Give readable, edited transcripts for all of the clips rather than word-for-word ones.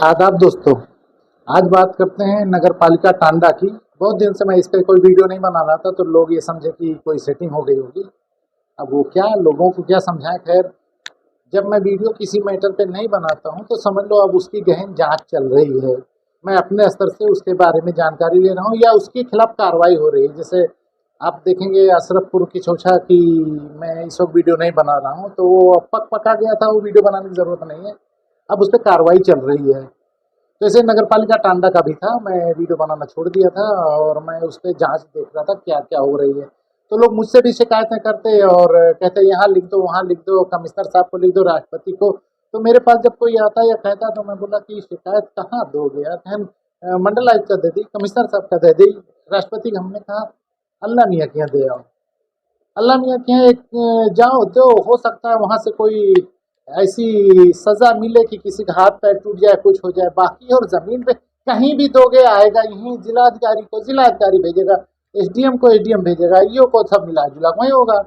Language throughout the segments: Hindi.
आदाब दोस्तों। आज बात करते हैं नगर पालिका टांडा की। बहुत दिन से मैं इस पे कोई वीडियो नहीं बना रहा था, तो लोग ये समझे कि कोई सेटिंग हो गई होगी। अब वो क्या, लोगों को क्या समझाएं। खैर, जब मैं वीडियो किसी मैटर पे नहीं बनाता हूँ तो समझ लो अब उसकी गहन जांच चल रही है। मैं अपने स्तर से उसके बारे में जानकारी ले रहा हूँ या उसके खिलाफ कार्रवाई हो रही है। जैसे आप देखेंगे अशरफपुर की छोछा की, मैं इस वक्त वीडियो नहीं बना रहा हूँ तो वो अब पक पका गया था, वो वीडियो बनाने की जरूरत नहीं है। अब उस पर कार्रवाई चल रही है। तो ऐसे नगर पालिका टांडा का भी था, मैं वीडियो बनाना छोड़ दिया था और मैं उस पर जांच देख रहा था क्या क्या हो रही है। तो लोग मुझसे भी शिकायतें करते और कहते यहाँ लिख दो, वहाँ लिख दो, कमिश्नर साहब को लिख दो, राष्ट्रपति को। तो मेरे पास जब कोई आता या कहता तो मैं बोला कि शिकायत कहाँ दोगे यार, हम मंडल आयुक्त का दे दी, कमिश्नर साहब का दे दी, राष्ट्रपति का। हमने कहा अल्लाह मियाँ के यहाँ दे आओ, अल्लाह मियाँ के यहाँ एक जाओ तो हो सकता है वहां से कोई ऐसी सजा मिले कि किसी का हाथ पैर टूट जाए, कुछ हो जाए। बाकी और जमीन पे कहीं भी दोगे आएगा यहीं, जिलाधिकारी को जिलाधिकारी भेजेगा, एसडीएम को एसडीएम भेजेगा, ईओ को सब मिला जुला वही होगा।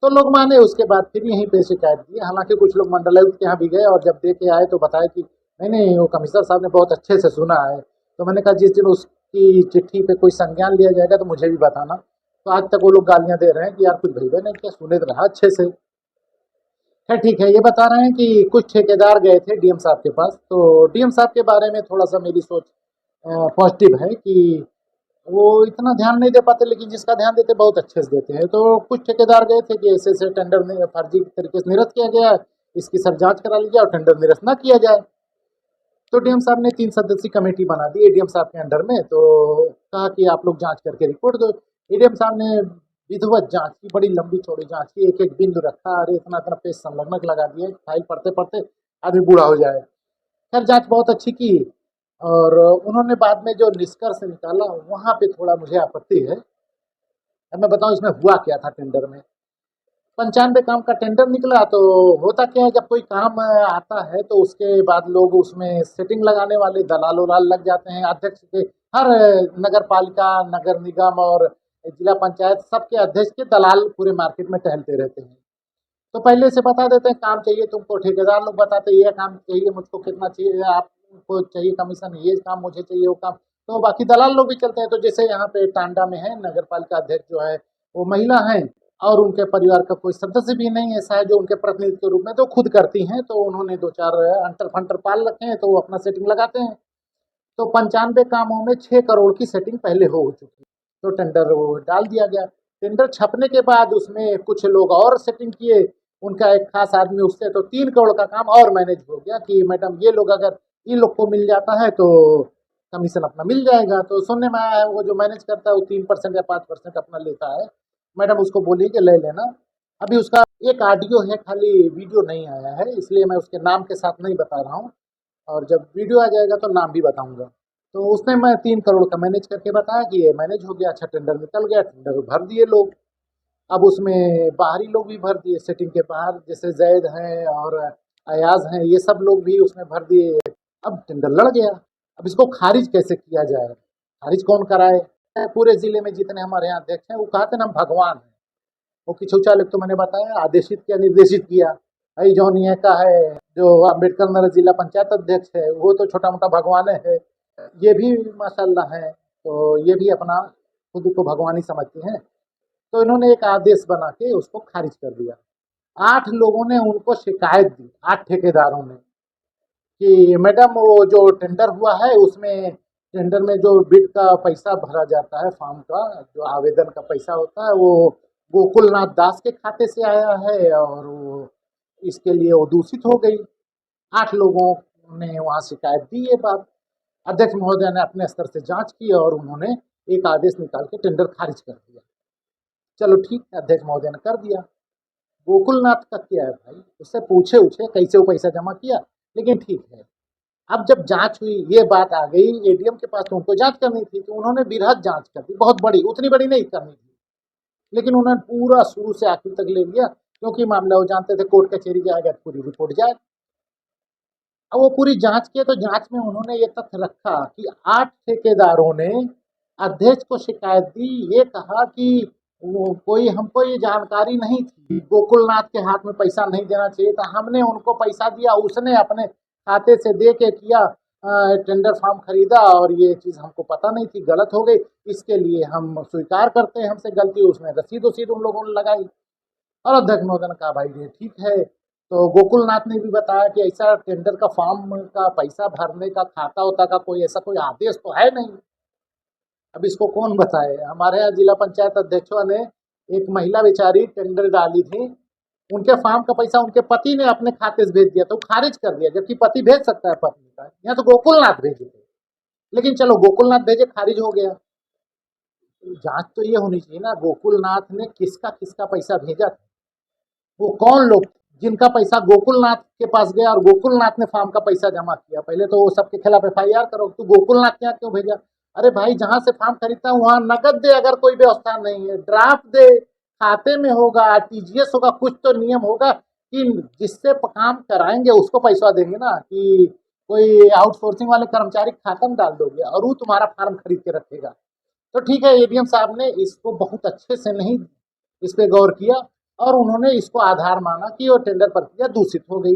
तो लोग माने, उसके बाद फिर यहीं पे शिकायत की। हालांकि कुछ लोग मंडलायुक्त के यहाँ भी गए और जब दे के आए तो बताया कि नहीं नहीं, वो कमिश्नर साहब ने बहुत अच्छे से सुना है। तो मैंने कहा जिस दिन उसकी चिट्ठी पे कोई संज्ञान लिया जाएगा तो मुझे भी बताना। तो आज तक वो लोग गालियां दे रहे हैं कि यार कुछ भेजा नहीं, क्या सुने तो रहा अच्छे से। खैर ठीक है, ये बता रहे हैं कि कुछ ठेकेदार गए थे डीएम साहब के पास। तो डीएम साहब के बारे में थोड़ा सा मेरी सोच पॉजिटिव है कि वो इतना ध्यान नहीं दे पाते, लेकिन जिसका ध्यान देते बहुत अच्छे से देते हैं। तो कुछ ठेकेदार गए थे कि ऐसे ऐसे टेंडर में फर्जी तरीके से निरस्त किया गया है, इसकी सब जांच करा लीजिए और टेंडर निरस्त ना किया जाए। तो डीएम साहब ने 3 सदस्यीय कमेटी बना दी एडीएम साहब के अंडर में। तो कहा कि आप लोग जांच करके रिपोर्ट दो। एडीएम साहब ने विधिवत जांच की, बड़ी लंबी चौड़ी जांच की, एक एक बिंदु रखा। अरे इतना इतना पेज संलग्नक लगा दिए, फाइल पढ़ते पढ़ते आदमी बूढ़ा हो जाए। खैर जांच बहुत अच्छी की और उन्होंने बाद में जो निष्कर्ष निकाला वहां पे थोड़ा मुझे आपत्ति है। अब मैं बताऊं इसमें हुआ क्या था टेंडर में। 95 काम का टेंडर निकला। तो होता क्या है, जब कोई काम आता है तो उसके बाद लोग उसमें सेटिंग लगाने वाले दलाल उलाल लग जाते हैं। अध्यक्ष के हर नगर पालिका, नगर निगम और जिला पंचायत सबके अध्यक्ष के दलाल पूरे मार्केट में टहलते रहते हैं। तो पहले से बता देते हैं काम चाहिए तुमको, ठेकेदार लोग बताते हैं ये काम चाहिए मुझको, कितना चाहिए आपको, चाहिए कमीशन, ये काम मुझे चाहिए, वो काम। तो बाकी दलाल लोग भी चलते हैं। तो जैसे यहाँ पे टांडा में है, नगर पालिका अध्यक्ष जो है वो महिला है और उनके परिवार का कोई सदस्य भी नहीं ऐसा है जो उनके प्रतिनिधि के रूप में, तो खुद करती हैं। तो उन्होंने दो चार अंटर फंटर पाल रखे हैं, तो वो अपना सेटिंग लगाते हैं। तो 95 कामों में 6 करोड़ की सेटिंग पहले हो चुकी। तो टेंडर वो डाल दिया गया। टेंडर छपने के बाद उसमें कुछ लोग और सेटिंग किए, उनका एक खास आदमी उससे, तो 3 करोड़ का काम और मैनेज हो गया कि मैडम ये लोग अगर इन लोग को मिल जाता है तो कमीशन अपना मिल जाएगा। तो सुनने में आया है वो जो मैनेज करता है वो 3% या 5% अपना लेता है। मैडम उसको बोलिए कि ले लेना। अभी उसका एक ऑडियो है खाली, वीडियो नहीं आया है, इसलिए मैं उसके नाम के साथ नहीं बता रहा हूँ। और जब वीडियो आ जाएगा तो नाम भी बताऊंगा। तो उसने मैं 3 करोड़ का मैनेज करके बताया कि ये मैनेज हो गया। अच्छा टेंडर निकल गया, टेंडर भर दिए लोग। अब उसमें बाहरी लोग भी भर दिए सेटिंग के बाहर, जैसे जैद हैं और अयाज हैं, ये सब लोग भी उसमें भर दिए। अब टेंडर लड़ गया। अब इसको खारिज कैसे किया जाए, खारिज कौन कराए। पूरे जिले में जितने हमारे यहाँ अध्यक्ष हैं वो कहते हैं हम भगवान हैं। वो किछु चालक तो मैंने बताया, आदेशित किया, निर्देशित किया। भाई जौनिया का है जो अम्बेडकर नगर जिला पंचायत अध्यक्ष है, वो तो छोटा मोटा भगवान है। ये भी माशाल्लाह है, तो ये भी अपना खुद को भगवान ही समझते हैं। तो इन्होंने एक आदेश बना के उसको खारिज कर दिया। 8 लोगों ने उनको शिकायत दी, 8 ठेकेदारों ने, कि मैडम वो जो टेंडर हुआ है उसमें, टेंडर में जो बिड का पैसा भरा जाता है, फॉर्म का जो आवेदन का पैसा होता है, वो गोकुलनाथ दास के खाते से आया है और वो इसके लिए वो दूषित हो गई। 8 लोगों ने वहाँ शिकायत दी ये बात। अध्यक्ष महोदय ने अपने स्तर से जांच की और उन्होंने एक आदेश निकाल के टेंडर खारिज कर दिया। चलो ठीक है, अध्यक्ष महोदय ने कर दिया। गोकुलनाथ का क्या है भाई, उससे पूछे उछे कैसे वो पैसा जमा किया, लेकिन ठीक है। अब जब जांच हुई, ये बात आ गई एडीएम के पास, तो उनको जांच करनी थी, तो उन्होंने बृहद जांच कर दी, बहुत बड़ी, उतनी बड़ी नहीं करनी थी, लेकिन उन्होंने पूरा शुरू से आखिर तक ले लिया। क्योंकि मामला वो जानते थे कोर्ट कचहरी जाएगा तो पूरी रिपोर्ट जाए। अब वो पूरी जांच किए तो जांच में उन्होंने ये तथ्य रखा कि 8 ठेकेदारों ने अध्यक्ष को शिकायत दी, ये कहा कि वो कोई, हमको ये जानकारी नहीं थी, गोकुलनाथ के हाथ में पैसा नहीं देना चाहिए था, हमने उनको पैसा दिया, उसने अपने खाते से दे के किया, टेंडर फॉर्म खरीदा और ये चीज़ हमको पता नहीं थी, गलत हो गई, इसके लिए हम स्वीकार करते हैं हमसे गलती। उसमें रसीद वसीद उन लोगों ने लगाई और अध्यक्ष महोदय ने कहा भाई ये ठीक है। तो गोकुलनाथ ने भी बताया कि ऐसा टेंडर का फॉर्म का पैसा भरने का, खाता होता का कोई ऐसा कोई आदेश तो है नहीं। अब इसको कौन बताए। हमारे यहाँ जिला पंचायत अध्यक्षों ने एक महिला बेचारी टेंडर डाली थी, उनके फॉर्म का पैसा उनके पति ने अपने खाते से भेज दिया तो खारिज कर दिया, जबकि पति भेज सकता है पत्नी का। यहाँ तो गोकुलनाथ भेजे थे, लेकिन चलो गोकुलनाथ भेजे, खारिज हो गया। जांच तो ये होनी चाहिए ना, गोकुलनाथ ने किसका किसका पैसा भेजा था, वो कौन लोग जिनका पैसा गोकुलनाथ के पास गया और गोकुलनाथ ने फार्म का पैसा जमा किया। पहले तो वो सबके खिलाफ FIR करो, तू गोकुलनाथ क्या क्यों भेजा। अरे भाई जहां से फार्म खरीदता है वहां नकद दे, अगर कोई व्यवस्था नहीं है ड्राफ्ट दे, खाते में होगा, RTGS होगा, कुछ तो नियम होगा कि जिससे काम कराएंगे उसको पैसा देंगे ना, कि कोई आउटसोर्सिंग वाले कर्मचारी खाता में डाल दोगे और वो तुम्हारा फार्म खरीद के रखेगा। तो ठीक है, ADM साहब ने इसको बहुत अच्छे से नहीं इस पे गौर किया और उन्होंने इसको आधार माना कि वो टेंडर प्रक्रिया दूषित हो गई।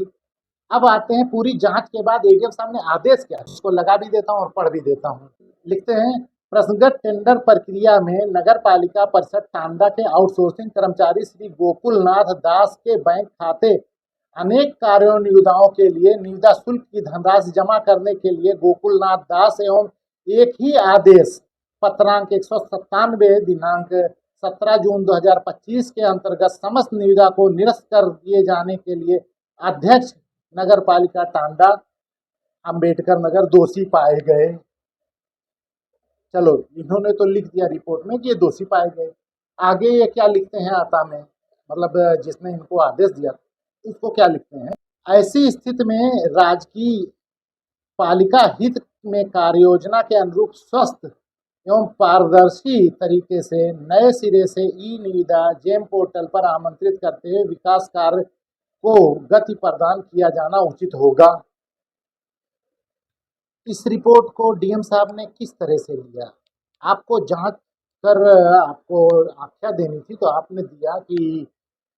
अब आते हैं पूरी जांच के बाद ADM साहब ने आदेश किया, उसको लगा भी देता हूँ और पढ़ भी देता हूँ। लिखते हैं, प्रसंगत टेंडर प्रक्रिया में नगर पालिका परिषद टांडा के आउटसोर्सिंग कर्मचारी श्री गोकुलनाथ दास के बैंक खाते अनेक कार्यों निविदाओं के लिए निविदा शुल्क की धनराशि जमा करने के लिए गोकुलनाथ दास एवं एक ही आदेश पत्रांक 197 दिनांक 17 जून 2025 के अंतर्गत समस्त निविदा को निरस्त कर दिए जाने के लिए अध्यक्ष नगर पालिका टांडा अंबेडकर नगर दोषी पाए गए। चलो इन्होंने तो लिख दिया रिपोर्ट में कि ये दोषी पाए गए, आगे ये क्या लिखते हैं आता में, मतलब जिसने इनको आदेश दिया उसको क्या लिखते हैं। ऐसी स्थिति में राजकीय पालिका हित में कार्य योजना के अनुरूप स्वस्थ एवं पारदर्शी तरीके से नए सिरे से ई निविदा जेम पोर्टल पर आमंत्रित करते हुए विकास कार्य को गति प्रदान किया जाना उचित होगा। इस रिपोर्ट को DM साहब ने किस तरह से लिया, आपको जांच कर आपको आख्या देनी थी तो आपने दिया कि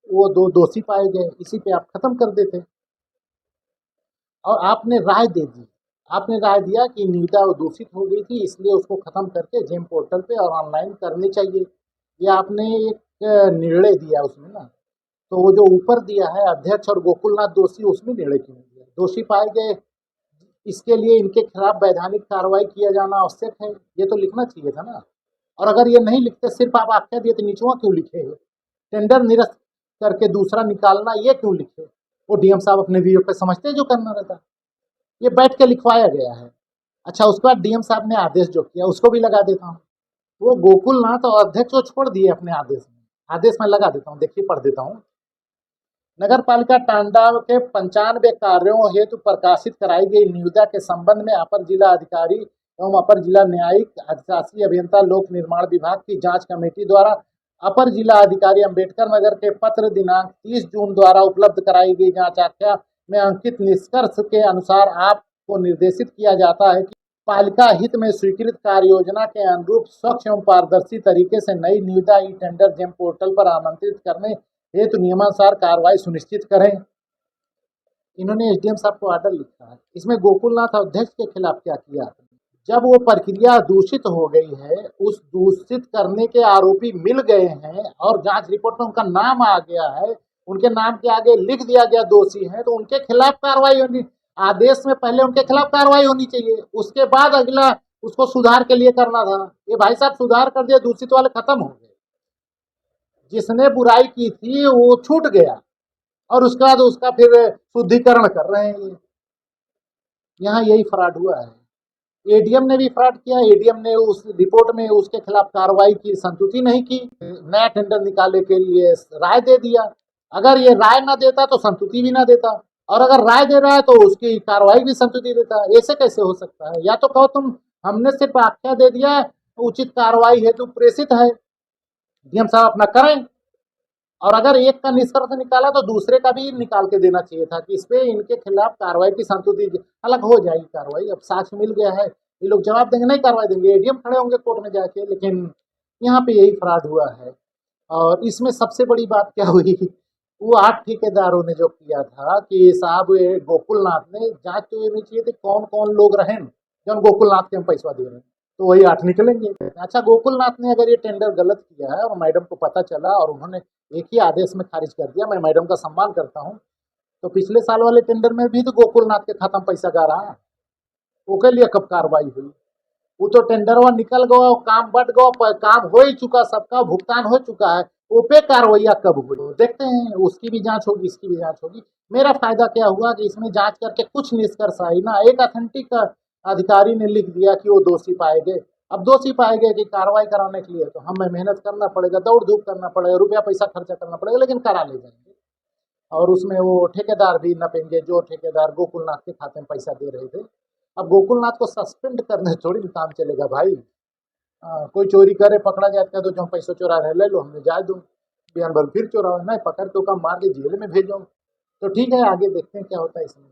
वो दो दोषी पाए गए, इसी पे आप खत्म कर देते और आपने राय दे दी। आपने राय दिया कि निविदा दूषित हो गई थी इसलिए उसको खत्म करके जेम पोर्टल पे और ऑनलाइन करनी चाहिए, ये आपने एक निर्णय दिया उसमें ना। तो वो जो ऊपर दिया है अध्यक्ष और गोकुलनाथ दोषी, उसमें निर्णय क्यों नहीं दिया। दोषी पाए गए इसके लिए इनके खिलाफ वैधानिक कार्रवाई किया जाना आवश्यक है, ये तो लिखना चाहिए था ना। और अगर ये नहीं लिखते, सिर्फ आप आख्या दिए तो निचवा क्यों लिखे है, टेंडर निरस्त करके दूसरा निकालना ये क्यों लिखे। वो DM साहब अपने VO पे समझते जो करना रहता, ये बैठ के लिखवाया गया है। अच्छा उसके बाद DM साहब ने आदेश जो किया उसको भी लगा देता हूँ। वो गोकुलनाथ और अध्यक्ष को छोड़ दिए अपने आदेश में, आदेश में लगा देता हूँ, देखिए पढ़ देता हूँ। नगर पालिका टांडा के 95 कार्यों हेतु प्रकाशित कराई गई निविदा के संबंध में अपर जिला अधिकारी एवं अपर जिला न्यायिक अधिशासी अभियंता लोक निर्माण विभाग की जांच कमेटी द्वारा अपर जिला अधिकारी अंबेडकर नगर के पत्र दिनांक 30 जून द्वारा उपलब्ध कराई गई जांच आख्या में अंकित निष्कर्ष के अनुसार आपको निर्देशित किया जाता है कि पालिका हित में स्वीकृत कार्य योजना के अनुरूप स्वच्छ एवं पारदर्शी तरीके से नई निविदा ई टेंडर जेम पोर्टल पर आमंत्रित करने हेतु नियमानुसार कार्रवाई सुनिश्चित करें। इन्होंने SDM साहब को ऑर्डर लिखा है। इसमें गोकुलनाथ अध्यक्ष के खिलाफ क्या किया, जब वो प्रक्रिया दूषित हो गई है, उस दूषित करने के आरोपी मिल गए हैं और जांच रिपोर्ट में उनका नाम आ गया है, उनके नाम के आगे लिख दिया गया दोषी है, तो उनके खिलाफ कार्रवाई होनी, आदेश में पहले उनके खिलाफ कार्रवाई होनी चाहिए, उसके बाद अगला उसको सुधार के लिए करना था। ये भाई साहब सुधार कर दिया, दूषित वाले खत्म हो गए, जिसने बुराई की थी वो छूट गया और उसके बाद उसका फिर शुद्धिकरण कर रहे हैं। यहाँ यही फ्रॉड हुआ है। ADM ने भी फ्रॉड किया, ADM ने उस रिपोर्ट में उसके खिलाफ कार्रवाई की संतुष्टि नहीं की, नया टेंडर निकालने के लिए राय दे दिया। अगर ये राय ना देता तो संतुष्टि भी ना देता, और अगर राय दे रहा है तो उसकी कार्रवाई भी संतुष्टि देता। ऐसे कैसे हो सकता है। या तो कहो तुम हमने सिर्फ आख्या दे दिया, उचित कार्रवाई हेतु प्रेषित है, DM साहब अपना करें, और अगर एक का निष्कर्ष निकाला तो दूसरे का भी निकाल के देना चाहिए था कि इस पे इनके खिलाफ कार्रवाई की संतुष्टि अलग हो जाएगी कार्रवाई। अब साक्ष्य मिल गया है, ये लोग जवाब देंगे, नहीं कार्रवाई देंगे, ADM खड़े होंगे कोर्ट में जाके। लेकिन यहाँ पे यही फ्रॉड हुआ है। और इसमें सबसे बड़ी बात क्या हुई वो 8 ठेकेदारों ने जो किया था कि साहब ये गोकुलनाथ ने जांच तो ये नहीं चाहिए थी कौन कौन लोग रहें जब गोकुलनाथ के हम पैसा दे रहे हैं, तो वही 8 निकलेंगे। अच्छा, गोकुलनाथ ने अगर ये टेंडर गलत किया है और मैडम को पता चला और उन्होंने एक ही आदेश में खारिज कर दिया, मैं मैडम का सम्मान करता हूँ, तो पिछले साल वाले टेंडर में भी तो गोकुलनाथ के खाता में पैसा गा रहा है, ओके लिए कब कार्रवाई हुई? वो तो टेंडरवा निकल गया, काम बढ़ गया, काम हो ही चुका, सबका भुगतान हो चुका है, वो पे कार्रवाई कब हुई? तो देखते हैं, उसकी भी जांच होगी, इसकी भी जांच होगी। मेरा फायदा क्या हुआ कि इसमें जांच करके कुछ निष्कर्ष आई ना, एक अथेंटिक अधिकारी ने लिख दिया कि वो दोषी पाए गए। अब दोषी पाए गए कि कार्रवाई कराने के लिए तो हमें मेहनत करना पड़ेगा, दौड़ धूप करना पड़ेगा, रुपया पैसा खर्चा करना पड़ेगा, लेकिन करा ले जाएंगे। और उसमें वो ठेकेदार भी नपेंगे, जो ठेकेदार गोकुलनाथ के खाते में पैसा दे रहे थे। अब गोकुलनाथ को सस्पेंड करने थोड़ी ना काम चलेगा भाई। कोई चोरी करे पकड़ा जाता है तो जो हम पैसा चोरा रहे ले लो, हमने जाए दो, बिहान भर फिर चोरा नहीं पकड़ के काम मार के जेल में भेजो। तो ठीक है, आगे देखते हैं क्या होता है इसमें।